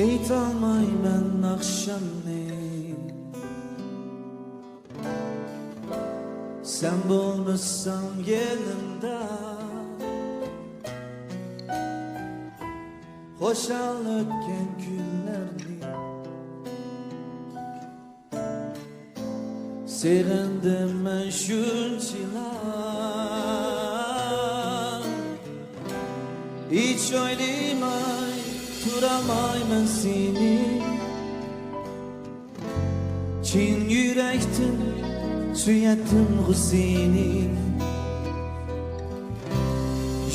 Eytolmayman akşamni sen bo'lmassan yanimda xo'shal o'tgan kunlarni sevgandim men shunchalar hiç o'ylamay turamayman seni chin yurakdan suyatdim seni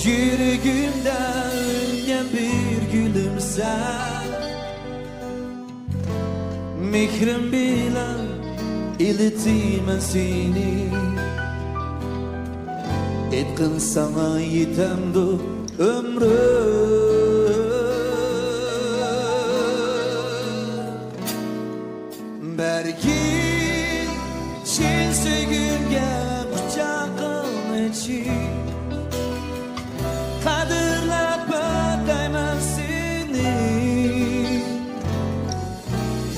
yuragimda ungan bir gülümsen mehrim bilan iletiman seni etqin sana yetamdi ömrüm bergin chin sevgimga quchog'im ichib qadrlab o'tayman seni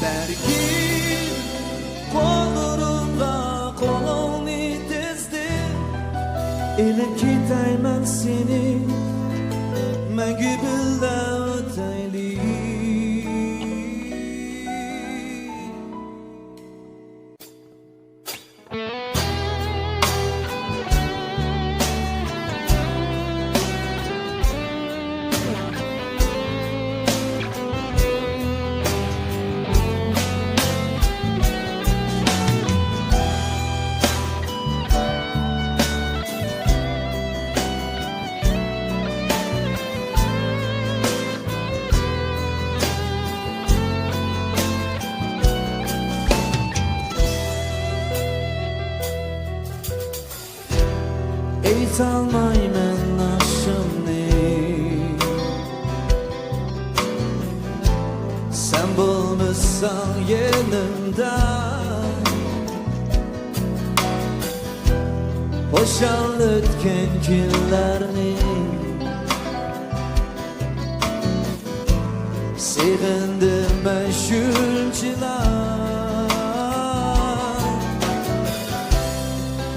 bergin qo'limga qo'lingni tezdim ilib ketayman seni mangu birga o'taylik. Eytolmayman akşamni sen bo'lmassan yanimda xo'shal o'tgan kunlarni sevgandim men shunchalar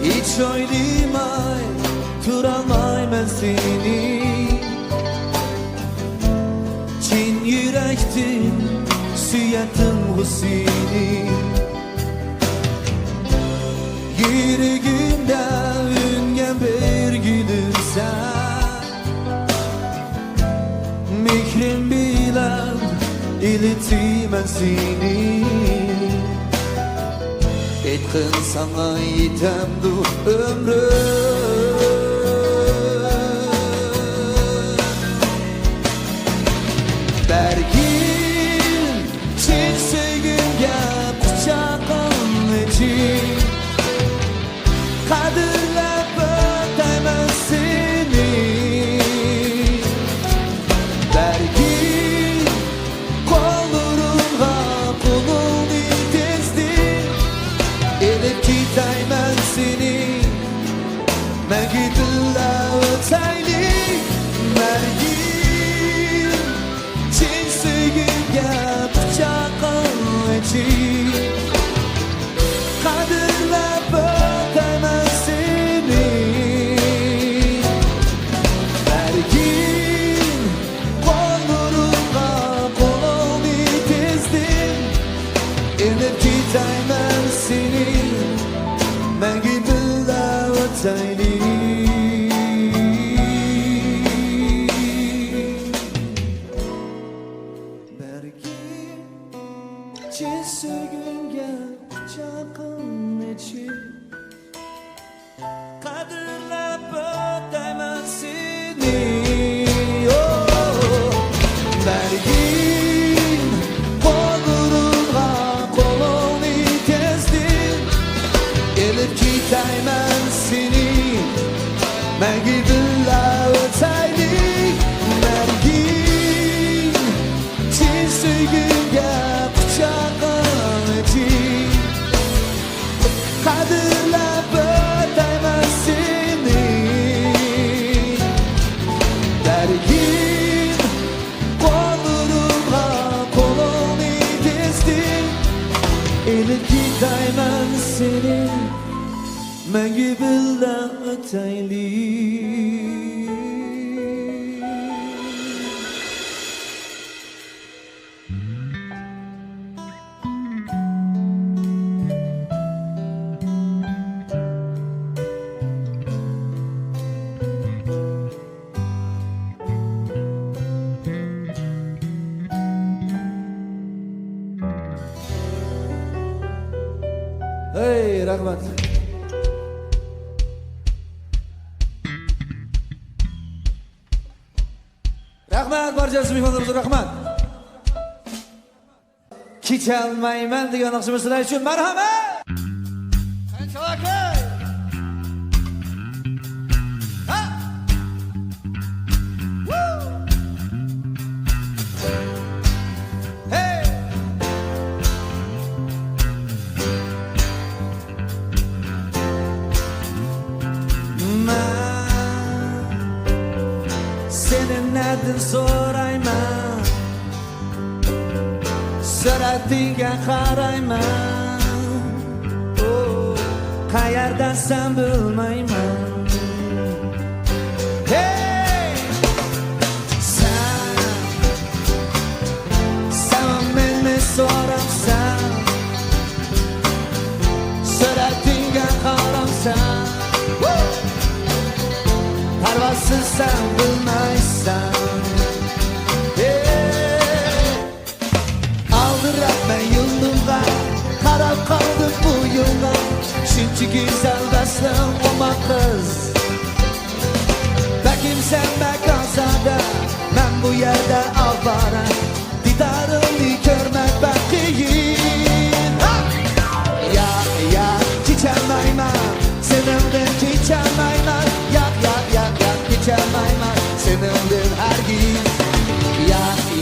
hiç o'ylamay turamayman seni chin yurakdan suyatdim seni yuragimda ungan bir gulümsen mehrim bilan iletiman seni etqin sana yetamdi ömrüm bergin chin sevgimga quchog'im ichib qadrlab o'tayman seni bergin qo'limga qo'lingni tezdim ilib ketayman seni mangu birga o'taylik bergin chin sevgimga quchog'im ichib qadrlab o'tayman seni bergin qo'limga qo'lingni tezdim ilib ketayman seni mangu birga o'taylik. Chin sevgimga quchog'im ichib qadrlab o'tayman seni bergin qo'limga qo'lingni tezdim ilib ketayman seni mangu birga o'taylik bergin chin sevgimga quchog'im ichib qadrlab o'tayman Elip gideymen seni Мәңгі білді өтәйли Hey, rahmat. Rahmat, barchasi mehmonlarimizga rahmat. Kecholmayman degan naqshimizlar uchun marhamat. Qanchalik? Ha! Woo! Hey! Senin adın sorayman Suratınga qarayman Qayerdasan bilmayman Hey! Sen meni so'rabsan Suratınga qaramsan Parvasız sen bilmaysan Aldırab ben yolumda Qarab qaldım bu yo'lga Shuncha güzel baslim oma qiz Balkim sen bakorsada Men bu yerda avvara Didorimni ko'rmak baqiyin Ya, kecholmayman Senimdan kecholmayman Kecholmayman senimdan hargiz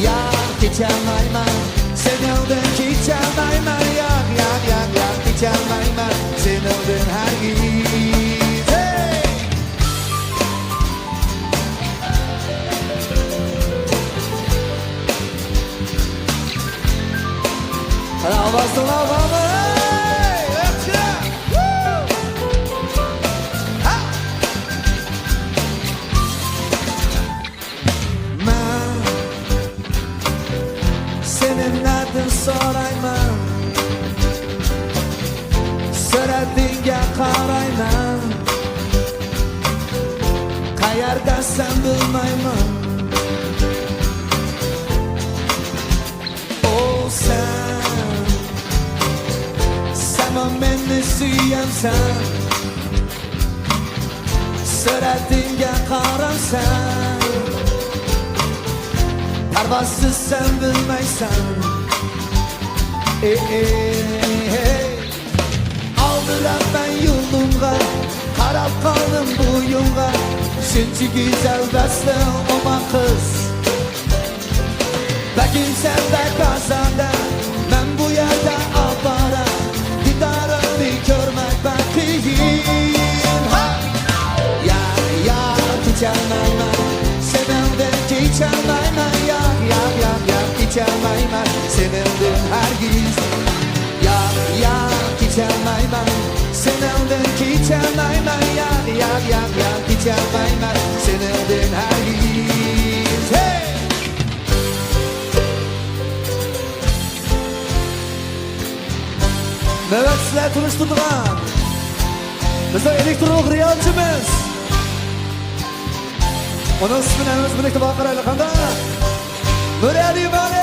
Ya, kecholmayman senimdan kecholmayman Ya, kecholmayman senimdan hargiz Hey! Hadi avazdan avamı Senin adın sorayman Suratınga qarayman Qayerdasan bilmayman O sen o meni suyamsan Suratınga qaramsan Parvasız sen bilmaysan Aldırab ben yolumga Qarab qaldım bu yo'lga Shuncha güzel baslim oma qiz Balkim sen bakorsada Men bu yerda avvara Didorimni ko'rmak baqiyin Ya, kecholmayman Senimdan kecholmayman Ya, kecholmayman senimdan hargiz Ya, kecholmayman senimdan kecholmayman Ya, kecholmayman senimdan hargiz Hey! Evet, sizler tanıştırdılar Bizler elektron riyalcimiz Onun ismini birlikte bakırayla kanda Murali Mali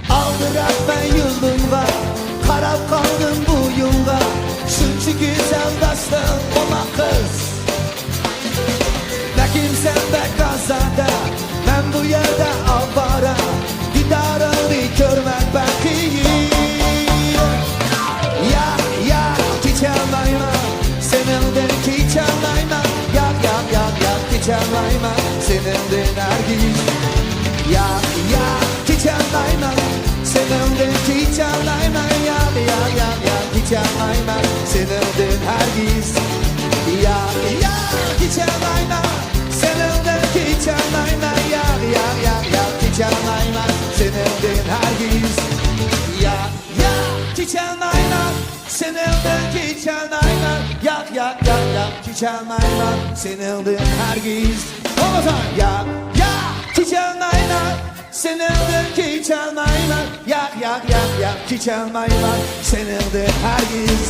Aldırab ben yolumda Qarab qaldım bu yo'lga Shuncha güzel baslim oma qiz Balkim sen bakorsada Men bu yerda avvara Didorimni ko'rmak baqiyin Ya, kecholmayman Senimdan kecholmayman Ya, kecholmayman senimdan hargiz Yak yak hiç anlayma Senindir hiç anlayma Yak yak yak yak hiç anlayma Senindir hergiz Yak yak hiç anlayma Senindir hiç anlayma Yak yak yak yak hiç anlayma Senindir hergiz Yak yak hiç anlayma Senindir hiç anlayma Yak yak yak yak hiç anlayma Senindir hergiz Yak yak hiç anlayma Senindir hiç anlayma Yak yak yak yak hiç anlayma Senindir hergiz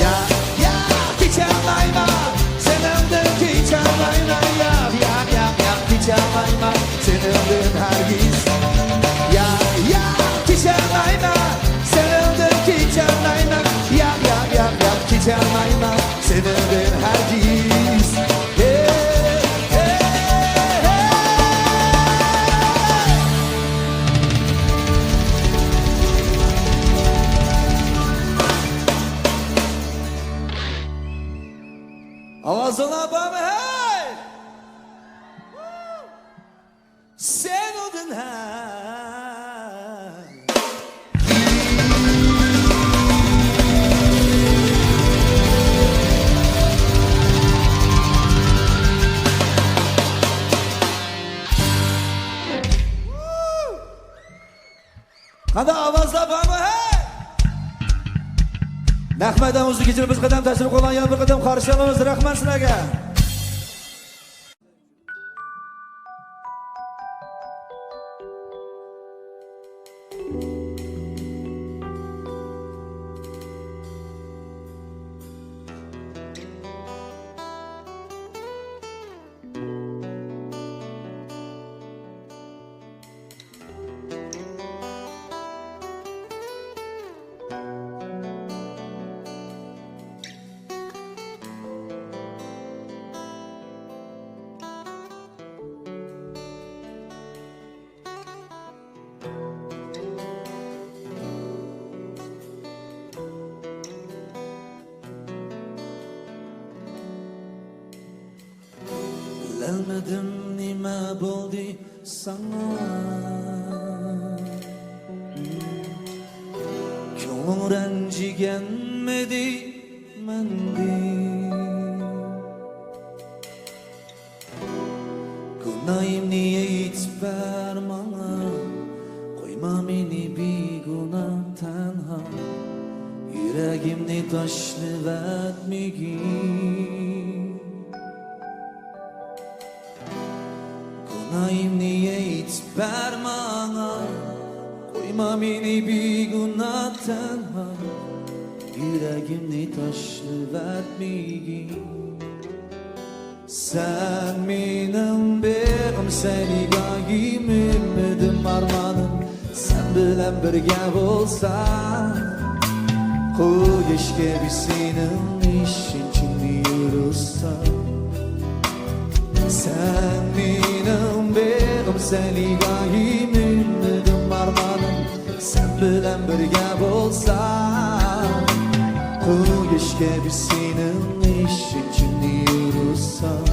Yak yak hiç anlayma Senindir hiç anlayma Yak yak yak yak hiç anlayma Senindir hergiz Yak yak hiç anlayma Senindir hiç anlayma Yak yak yak yak hiç anlayma Senindir hergiz Avazına bana hey Sen oldun hey Qanday ovozlar bormi hey Nahmadamizni kechirib biz qadam tashrif qo'ygan yana bir qadam qarshi olamiz rahmat sizlarga Bilmedim nima bo'ldi sana Ko'nglim ranjiganmidi mende Gunohimni aytib berma Qo'yma meni begona tanha Yuragimni tashlab atmagin Gunohimni aytib berma Qo'yma meni begona tanha Yuragimni tashlab atmagin Sen mening beg'im senigoyim ummidim armonim Sen bilan birga bo'lsam Quyosh kabi sening ishingni yursam Sen mening beg'im senigoyim ummidim armonim Sen bilan birga bo'lsam Quyosh kabi sening ishingni yursam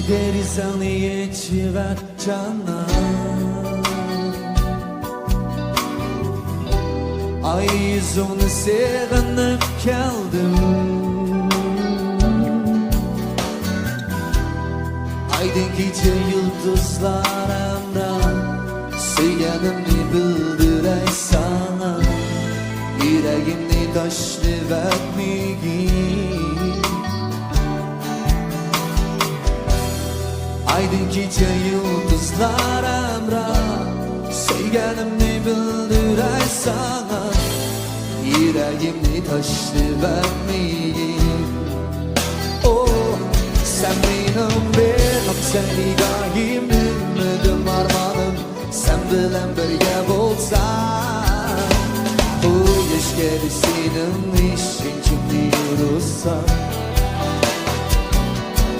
Derizani geçiver cana Ay yüzünü sığınıp kaldım Aydın gece yıldızlar emran Söylenimni bildiray sana Yüreğimni taşlıp etmegin Aydın gece yıldızlar emran Söylenimni bildiray sana Yüreğimni taşlıp etmegin Oh, sen seni gayim ümidim armanım sen bilen birge bolsan bu yaş gerisinin işin kimni yurursan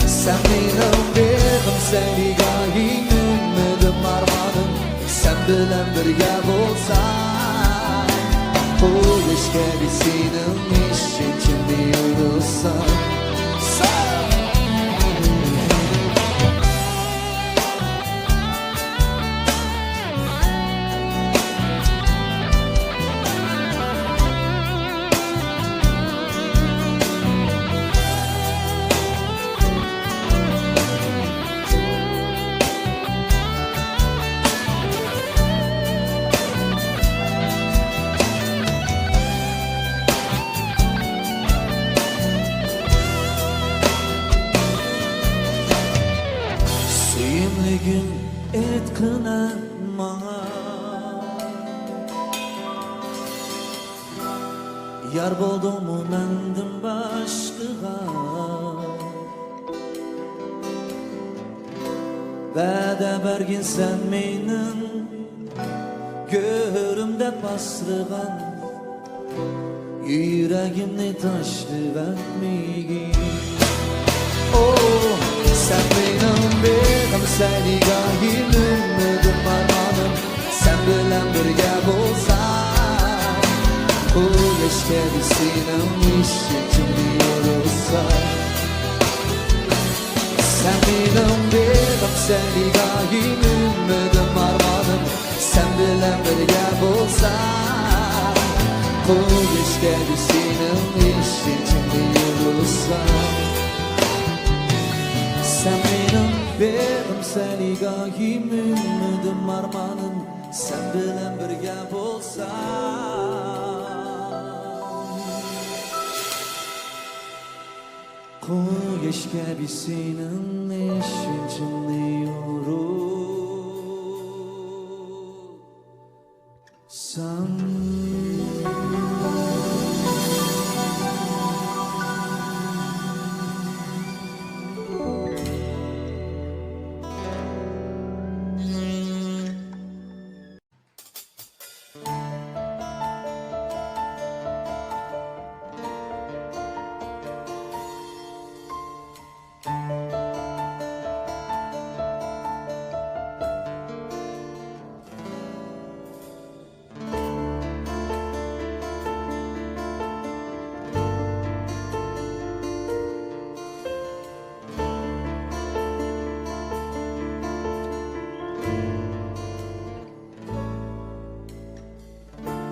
sen benim benim seni gayim ümidim armanım sen bilen birge bolsan bu yaş gerisinin işin kimni yurursan Gün etkine bana yar buldum mu mendim başkıga Vədə bergin sen menin görümde basrıgan yüreğimni taşlı vermegin Oh sen benim benim seni gayim ümidim armanım sen bilen birge bolsan bu yaş gerisinin işi kimni yorulsan sen benim benim seni gayim ümidim armanım sen bilen birge bolsan bu yaş gerisinin işi kimni yorulsan sen benim benim seni gayim ümidim armanım sen bilen birge bolsan Koy yaş gebisinin işin çınlıyorsan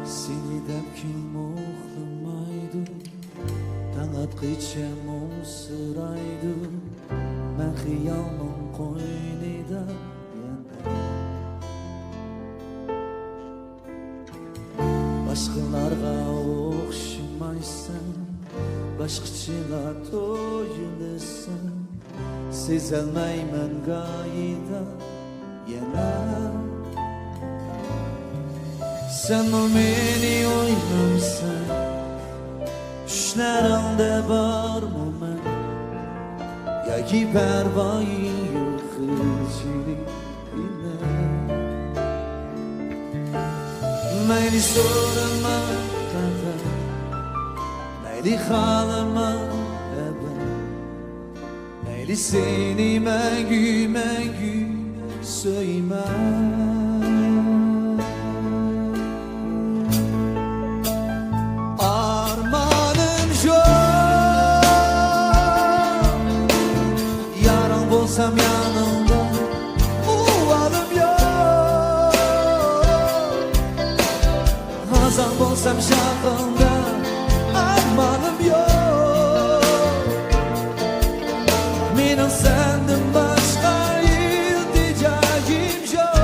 Seni dep kim oxlamaydı Tanat qıçam sıraydı Ben xiyalım qoynida Başqalarga oxşamaysan Başqaçıla toyulisan Sezelmeymen gayida yana Sen o meni oynamsan Düşlerimde var mı ben Ya ki pervayı yok hıcırine Meyli sorma kadar Meyli halıma eben Meyli seni megü söyleme Olsam yanımda uvalım yok Hazan olsam şahında armanım yok Benim senden başka ilticacım yok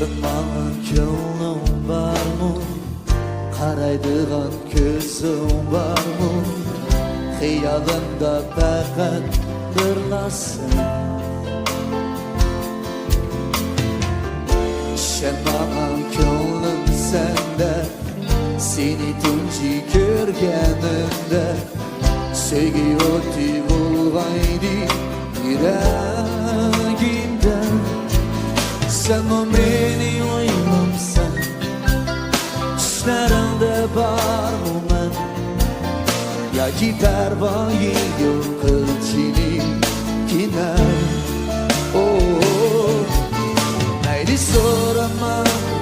Qınmağın könlüm var mı? Qaraydigan ko'zim var mı? Xiyalımda faqat birlasan Işanmağın könlüm sende Seni tunji ko'rganimda Sevgi o'ti bo'lg'aydi yuragimda Sen o meni o'ylamsan Tushlarimda bormi men Yoki parvoyi yo'q qilchiligina Mayli so'rama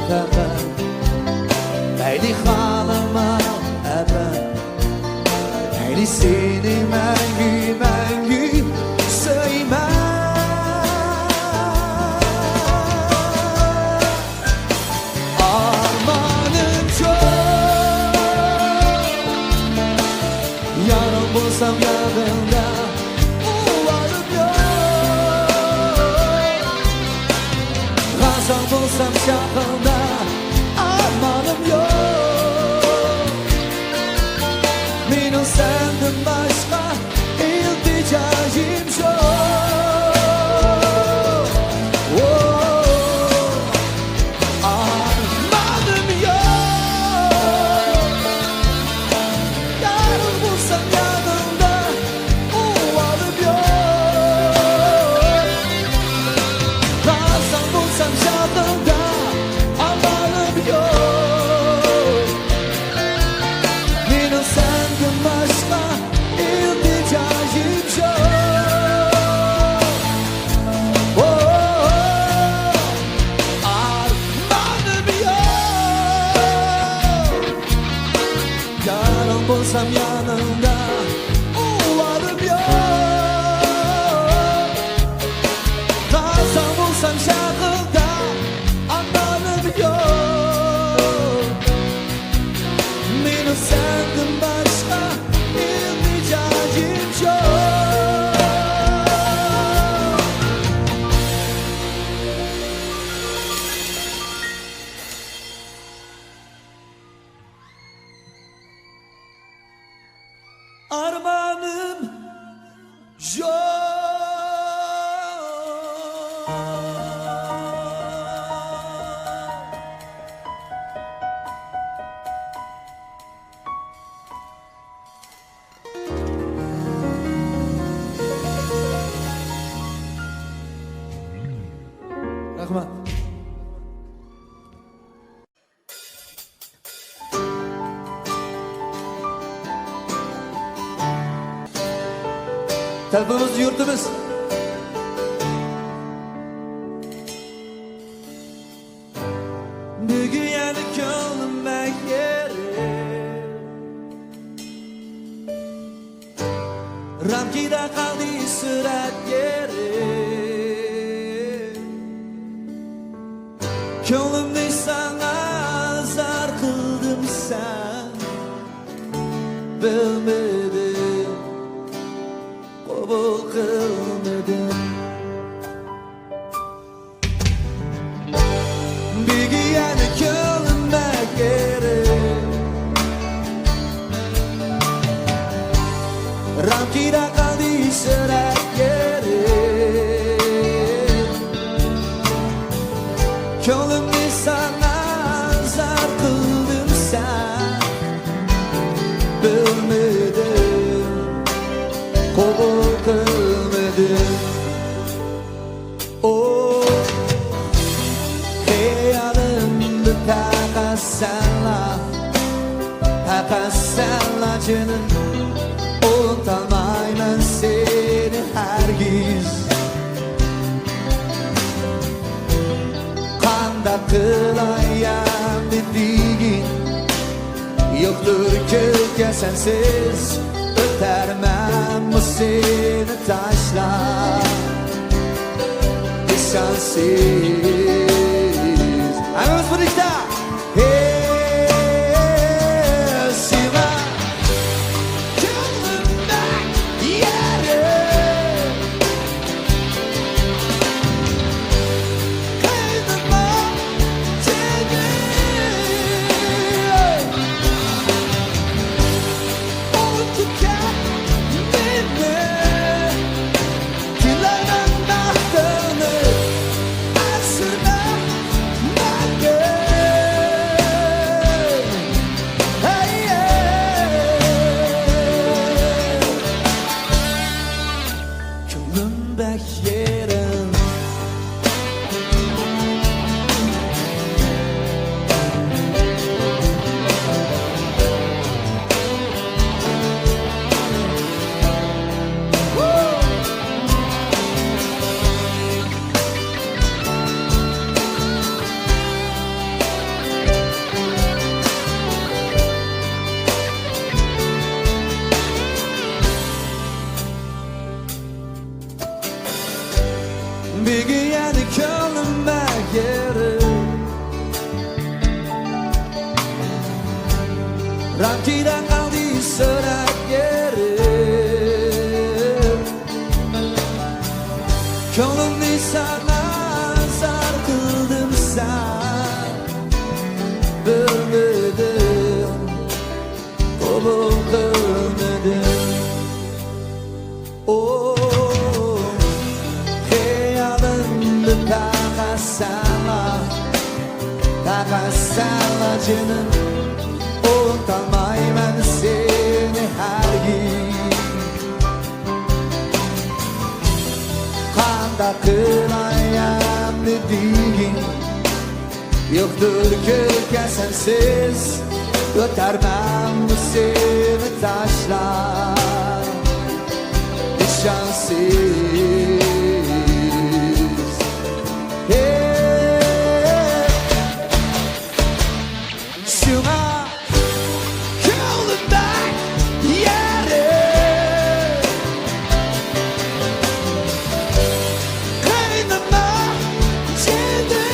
faqat Mayli xolama abad Mayli seni mangu mangu sevman Armonim çok Yarın bulsam yanında Uvarım yok Gazan bulsam şahında Armanım yok Benim senden başka ilticacım yok Armanım yok Yarın bulsam yanında Uvarım yok Gazan bulsam şahında Armanım yok Benim senden başka ilticacım yok Armanım yok Yarın bulsam yanında Uvarım yok Gazan bulsam şahında Armanım yok Benim senden başka ilticacım yok Armanım Rahmat. Talbimiz yurtimiz Bugun yana ko'nglimda yeri Ramkida qoldi surat yeri Ko'nglimni sana zar qildim sen Bilmedim Qabul qilmadim Bugun yana ko'nglimda yeri Ramkida qoldi surat yeri Ko'nglimni sana zar qildim sen Bilmedim Qabul qilmadim Hayolimda faqat senla canım Unutmayman seni hergiz Qanday qilayam dediğin Yoktur ko'kka sensiz O'tarman bu seni tashlab Sensiz Hammamiz birlikda Sevma ko'nglimda yeri Qaydima talqınıdır. Oh, hayalımda takasana canım. Unutamam seni her gün. Kanda kılayam dediğin yoktur gölge sensiz. Götürmem bu seni taşlar nişansız. Hey, şuna kılından yere kaynama çene.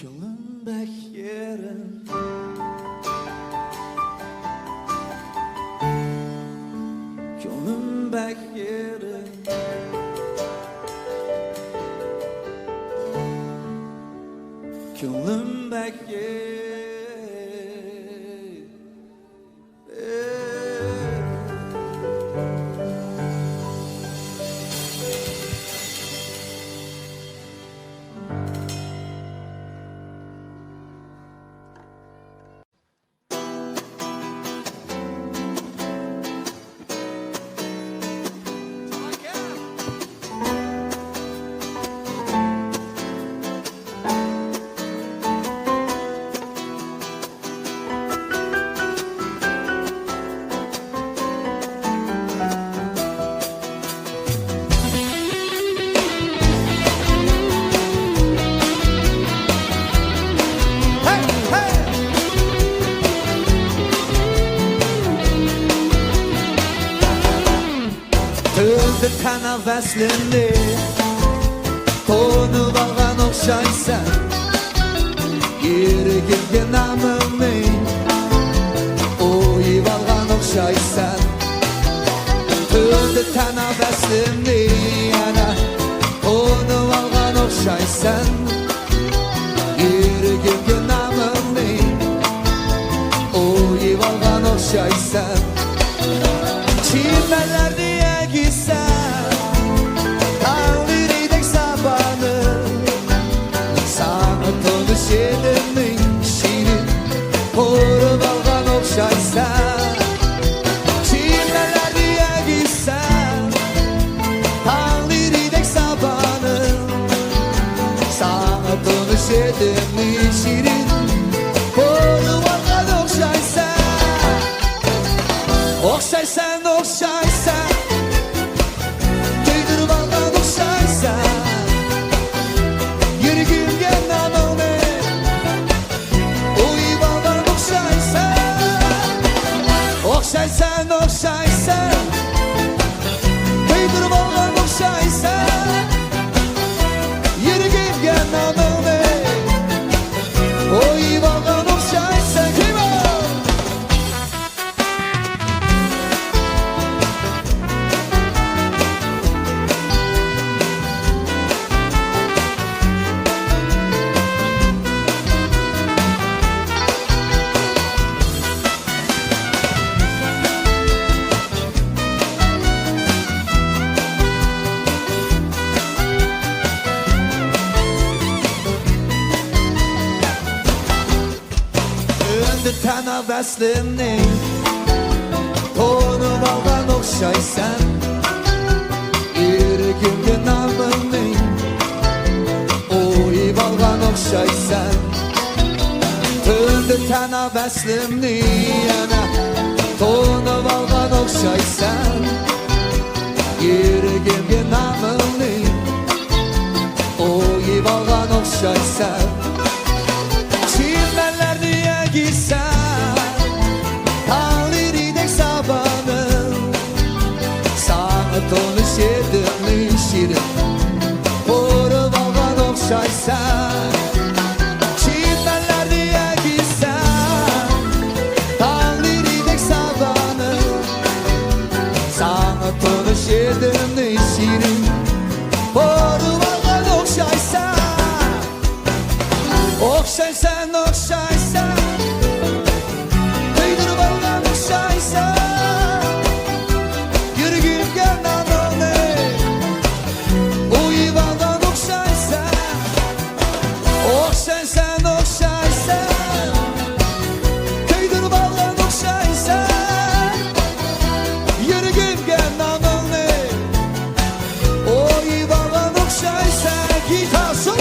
Gönlüm bek yerim, gönlüm bek yerim. Gönlüm bek yerim. Öldü kana vəslində Konu bağan oxşaysan Yeri gilgin namımı O yivalğan oxşaysan Öldü kana vəslində Konu bağan oxşaysan Yeri gilgin namımı O yivalğan oxşaysan Çimələr diye gitsen Tanrı'ydek sabanı Sana tanış edemin şirin Koru balgan okşaysan Çiğneler diye gitsen Tanrı'ydek sabanı Sana tanış edemin şirin Koru balgan okşaysan Okşaysan Okşaysan okşaysan Köydir baldan okşaysan Yürgüngen namone Oy baldan okşaysan Okşaysan okşaysan Köydir baldan okşaysan Yürgüngen namone Oy baldan okşaysan Kim o? Tana bəslimni Tonu baldan okşaysan Yürgümdü namını Oy baldan okşaysan Tündü tana bəslimni yana Tonu baldan okşaysan Yürgümdü namını Oy baldan okşaysan Çimenler diye gitsen Tonu şirin şirin Boru baldan okşaysan Çimenler diye gitsen Tanrı'ydek sabanı Sana tonu şirin şirin Boru baldan okşaysan Okşaysan okşaysan Kıydır baldan okşaysan Okşaysan okşaysan Köydir baldan okşaysan Yürgüngen namını Oy baldan okşaysan Gitar solo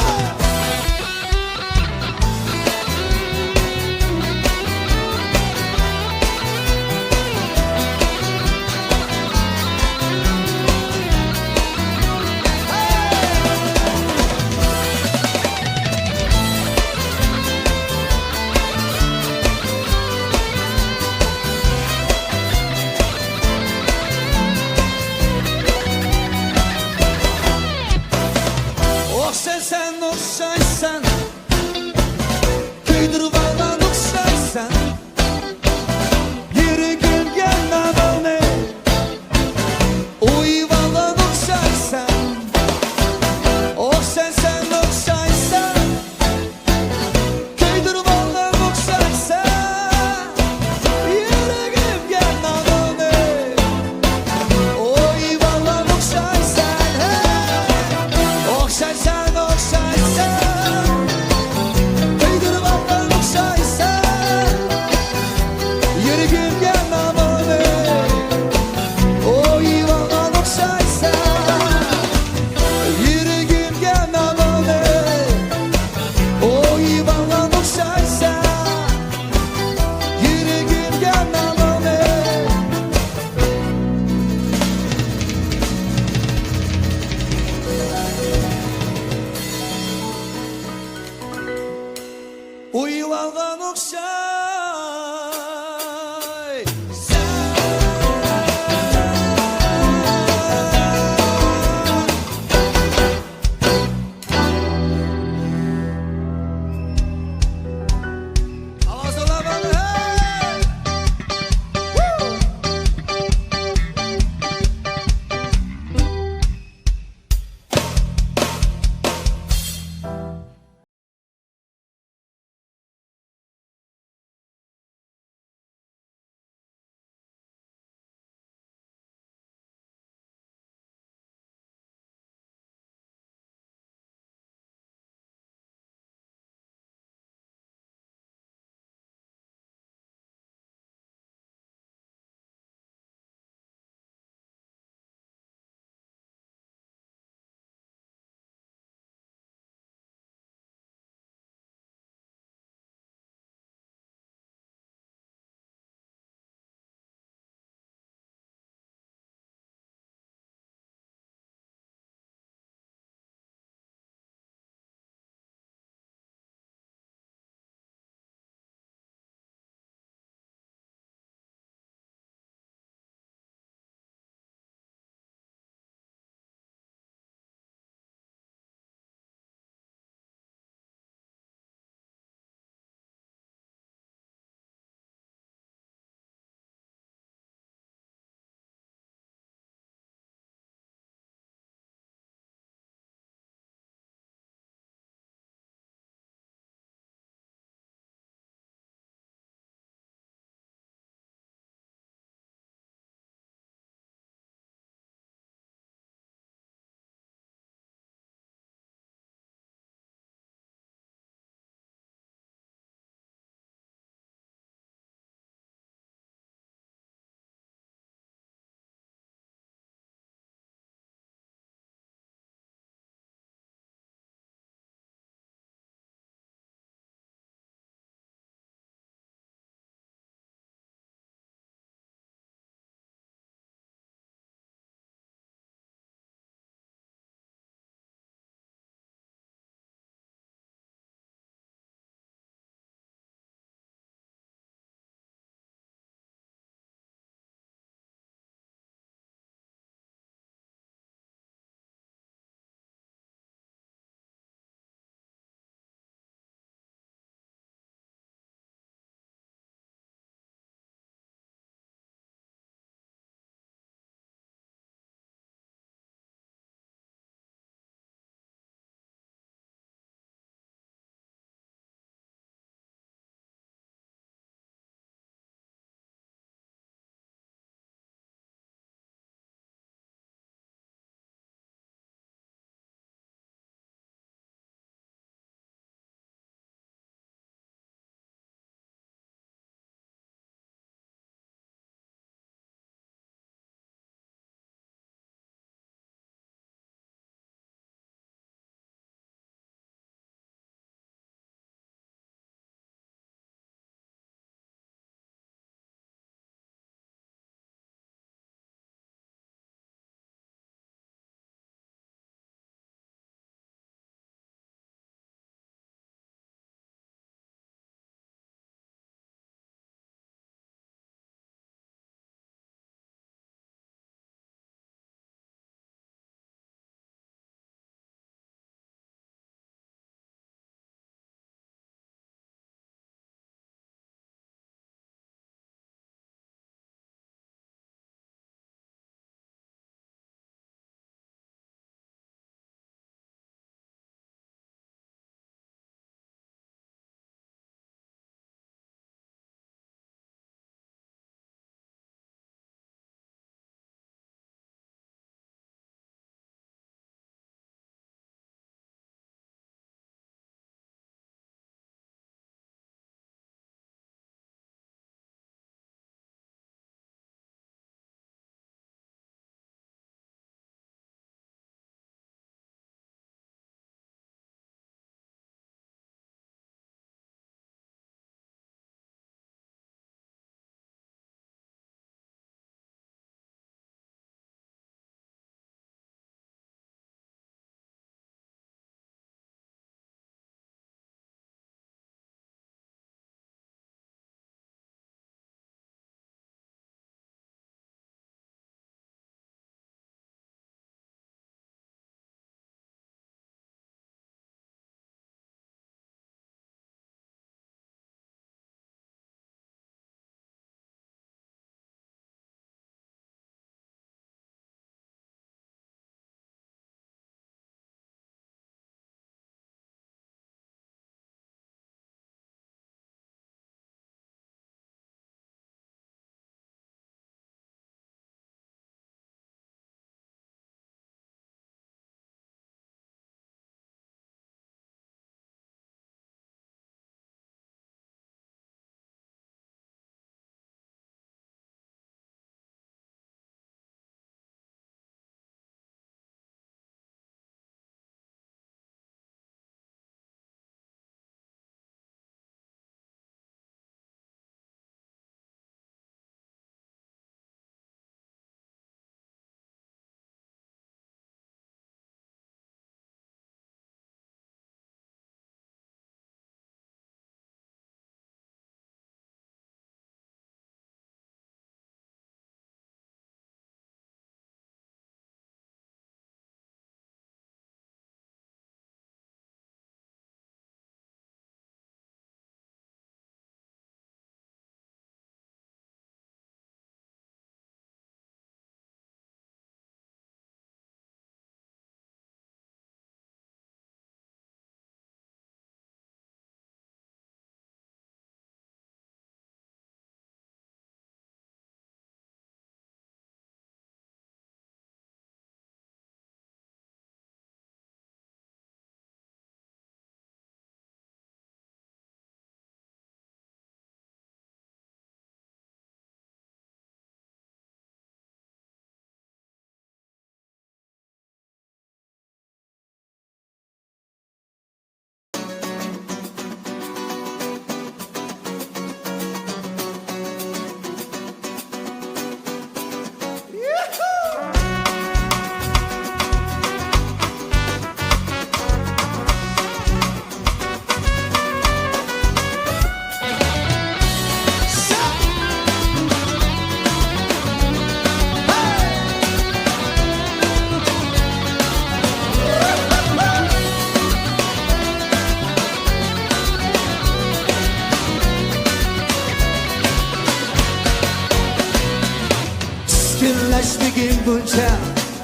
bo'lguncha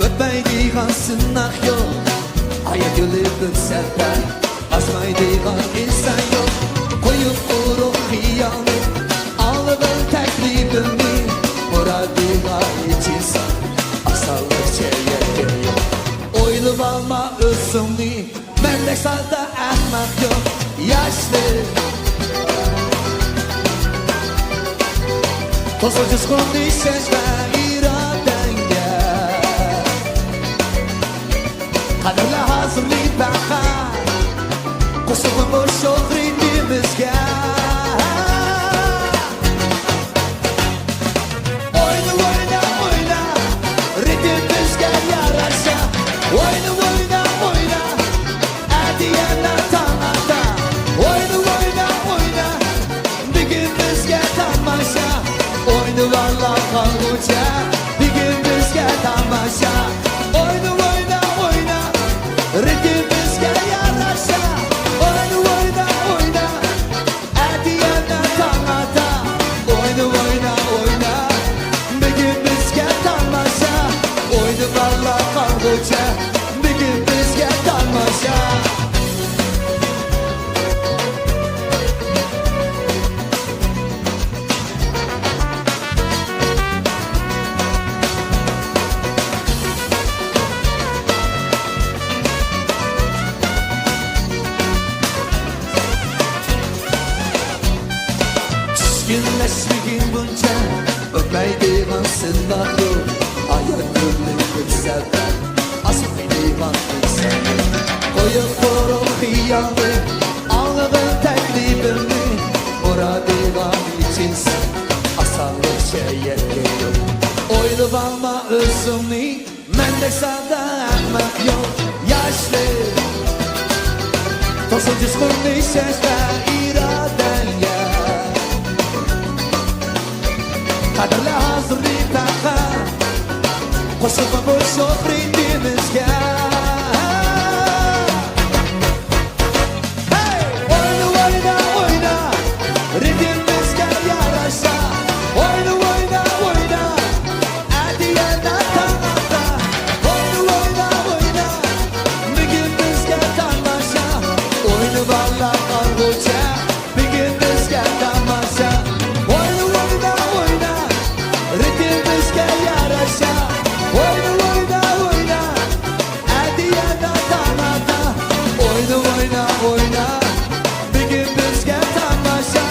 o'tmaydigan sinoq yo'q. Hayot yo'li bir safar asmaydigan inson yo'q. Qo'yib quruq xiyolni olib taklifimni murodiga yetsin. Asallıkça yerken yok. Oylub alma özümni mendek salda ahmak yok. Yaşlı Tosucu skondi ses ve iradenge Kaderle hazırlayıp bakar Kusumun bu şohretimizge Oyna oyna oyna Ritmimizge yararsa Oyna oyna oyna Adiyana tanata Oyna oyna oyna Bir gün bizge tamaşa Oyna valla kalbuca Bir gün bizge tamaşa Oyna oyna oyna Ritmimizge yararsa Oyna oyna oyna Adiyana tanata Oyna oyna oyna Bir gün bizge tamaşa Oyna valla kalbuca Bir gün bizge tamaşa Günleşmegin bunca Öpmeydiğin sındak yok Hayat gönlük bir sefer Asmaydiğin bir sefer Koyup korum hıyyanı Anladın teklifimi Muradığın içinsin Asallıkça yetkili Oylub alma özümni Mendek salda ahmak yok Yaşlı Tosucu skondi ses ve iraden ya Kaderle hazırlayıp bakar Koşulma bu şohretimizge Hey! Oyna oyna oyna Ritmimizge yaraşa Oyna oyna oyna Adiyana tanata Oyna oyna oyna Bir gün bizge tamaşa Oyna valla kalbuca Bir gün bizge tamaşa Oyna oyna oyna Ritmimizge yaraşa Oyna oyna oyna Adiyana tanata Oyna oyna oyna Bir gün bizge tamaşa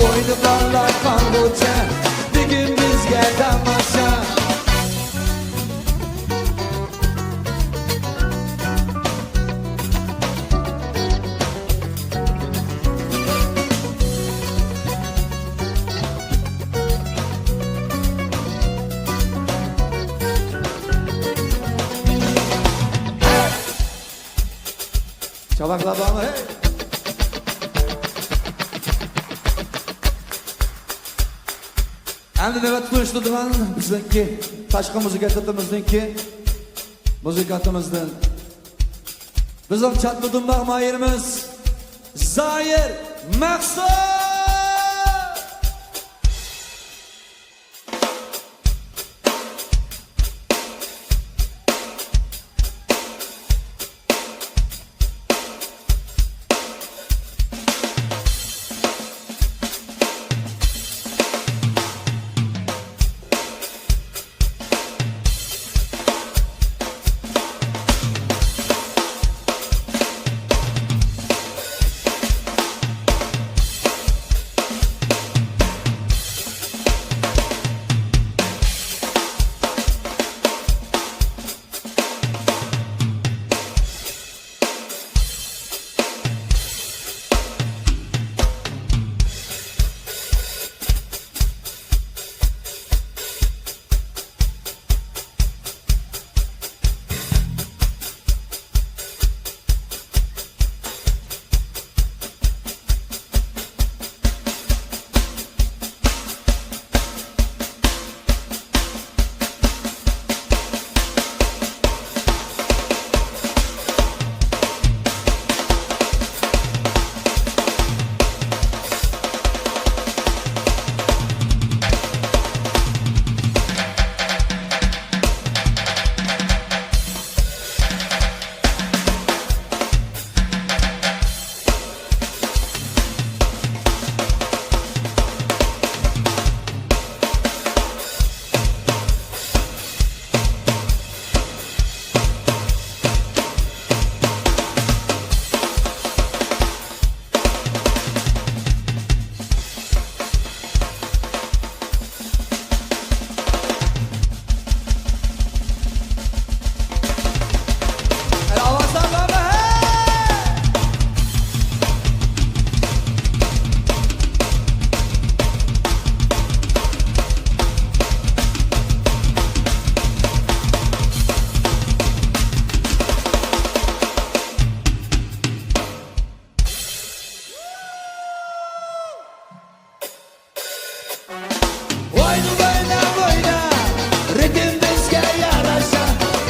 Oyna valla kalbuca Bir gün bizge tamaşa Çabakla bana hey. Endi navbat tunishtirdiman bizniki tashqi muzikantimizniki muzikantimizdan bizning chatli dumboq mayirimiz Zoir Maqsud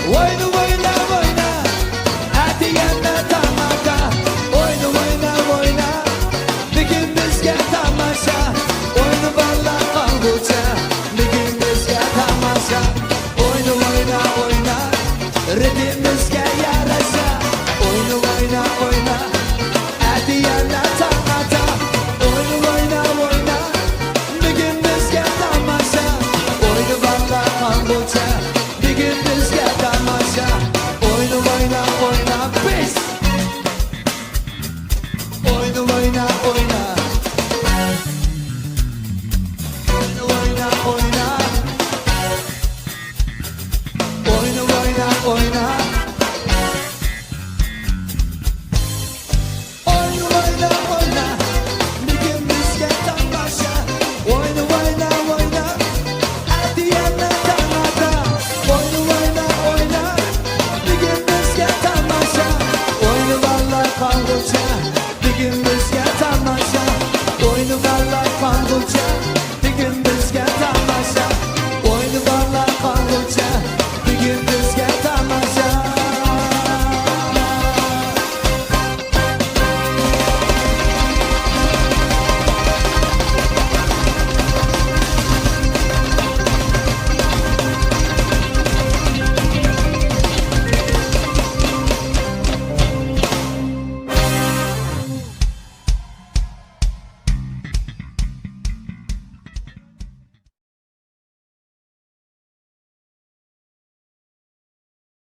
Oyna oyna oyna Atiyanda tamaka Oyna oyna oyna Bugün bizga tamasha Oyna balla qalgucha Bugün bizga tamasha Oyna oyna oyna Ritim